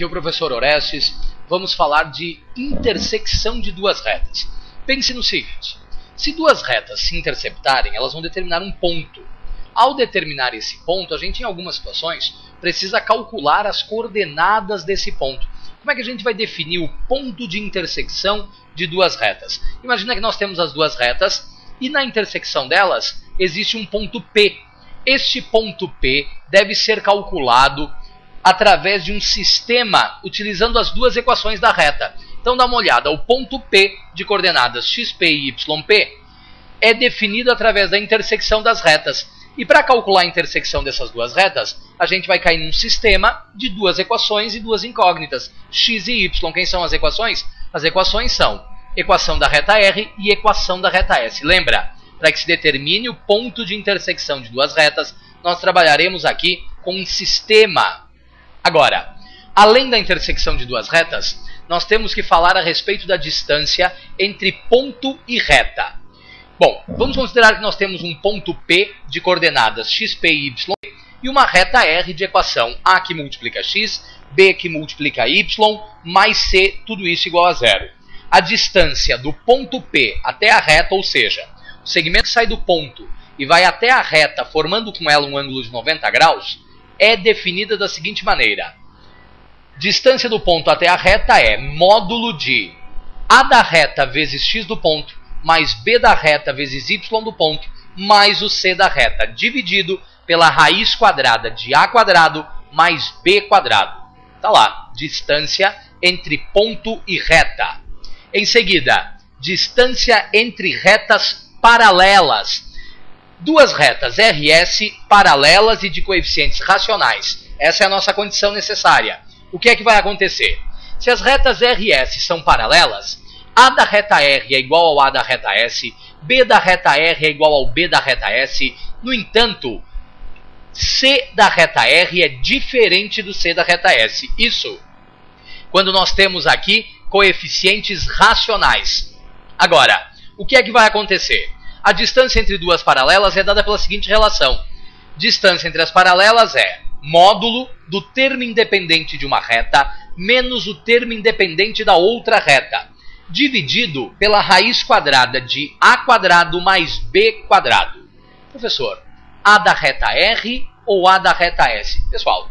Aqui é o professor Orestes. Vamos falar de intersecção de duas retas. Pense no seguinte: se duas retas se interceptarem, elas vão determinar um ponto. Ao determinar esse ponto, a gente em algumas situações precisa calcular as coordenadas desse ponto. Como é que a gente vai definir o ponto de intersecção de duas retas? Imagina que nós temos as duas retas e na intersecção delas existe um ponto P. Este ponto P deve ser calculado através de um sistema utilizando as duas equações da reta. Então dá uma olhada, o ponto P de coordenadas xp e yp é definido através da intersecção das retas. E para calcular a intersecção dessas duas retas, a gente vai cair num sistema de duas equações e duas incógnitas, x e y. Quem são as equações? As equações são equação da reta R e equação da reta S. Lembra? Para que se determine o ponto de intersecção de duas retas, nós trabalharemos aqui com um sistema. Agora, além da intersecção de duas retas, nós temos que falar a respeito da distância entre ponto e reta. Bom, vamos considerar que nós temos um ponto P de coordenadas xp e y e uma reta R de equação A que multiplica x, B que multiplica y, mais C, tudo isso igual a zero. A distância do ponto P até a reta, ou seja, o segmento que sai do ponto e vai até a reta formando com ela um ângulo de 90 graus, é definida da seguinte maneira. Distância do ponto até a reta é módulo de A da reta vezes x do ponto, mais B da reta vezes y do ponto, mais o C da reta, dividido pela raiz quadrada de A quadrado mais B quadrado. Está lá, distância entre ponto e reta. Em seguida, distância entre retas paralelas. Duas retas RS paralelas e de coeficientes racionais. Essa é a nossa condição necessária. O que é que vai acontecer? Se as retas RS são paralelas, A da reta R é igual ao A da reta S, B da reta R é igual ao B da reta S. No entanto, C da reta R é diferente do C da reta S. Isso quando nós temos aqui coeficientes racionais. Agora, o que é que vai acontecer? A distância entre duas paralelas é dada pela seguinte relação. Distância entre as paralelas é módulo do termo independente de uma reta menos o termo independente da outra reta, dividido pela raiz quadrada de A quadrado mais B quadrado. Professor, A da reta R ou A da reta S? Pessoal,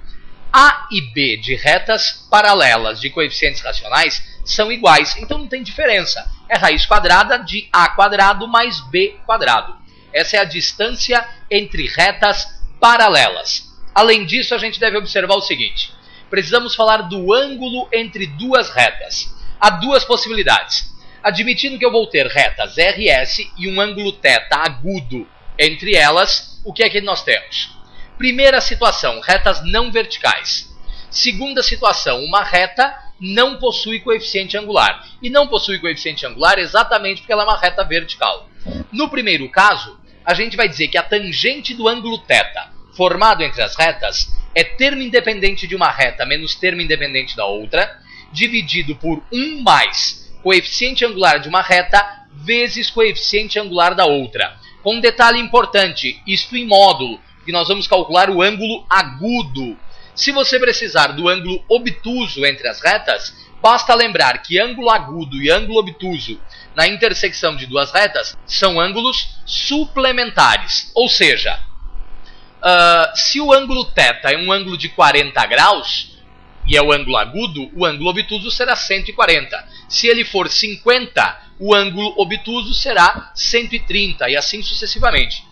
A e B de retas paralelas de coeficientes racionais são iguais, então não tem diferença. É raiz quadrada de A quadrado mais B quadrado. Essa é a distância entre retas paralelas. Além disso, a gente deve observar o seguinte. Precisamos falar do ângulo entre duas retas. Há duas possibilidades. Admitindo que eu vou ter retas RS e um ângulo θ agudo entre elas, o que é que nós temos? Primeira situação, retas não verticais. Segunda situação, uma reta não possui coeficiente angular. E não possui coeficiente angular exatamente porque ela é uma reta vertical. No primeiro caso, a gente vai dizer que a tangente do ângulo θ formado entre as retas é termo independente de uma reta menos termo independente da outra, dividido por 1 mais coeficiente angular de uma reta vezes coeficiente angular da outra. Com um detalhe importante, isto em módulo, que nós vamos calcular o ângulo agudo. Se você precisar do ângulo obtuso entre as retas, basta lembrar que ângulo agudo e ângulo obtuso na intersecção de duas retas são ângulos suplementares. Ou seja, se o ângulo θ é um ângulo de 40 graus, e é o ângulo agudo, o ângulo obtuso será 140. Se ele for 50, o ângulo obtuso será 130 e assim sucessivamente.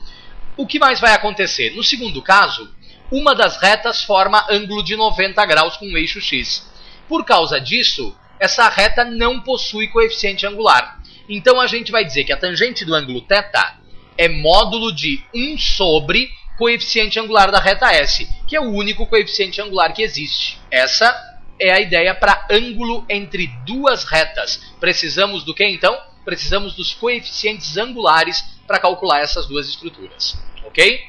O que mais vai acontecer? No segundo caso, uma das retas forma ângulo de 90 graus com o eixo x. Por causa disso, essa reta não possui coeficiente angular. Então a gente vai dizer que a tangente do ângulo θ é módulo de 1 sobre coeficiente angular da reta S, que é o único coeficiente angular que existe. Essa é a ideia para ângulo entre duas retas. Precisamos do que então? Precisamos dos coeficientes angulares para calcular essas duas estruturas. Ok?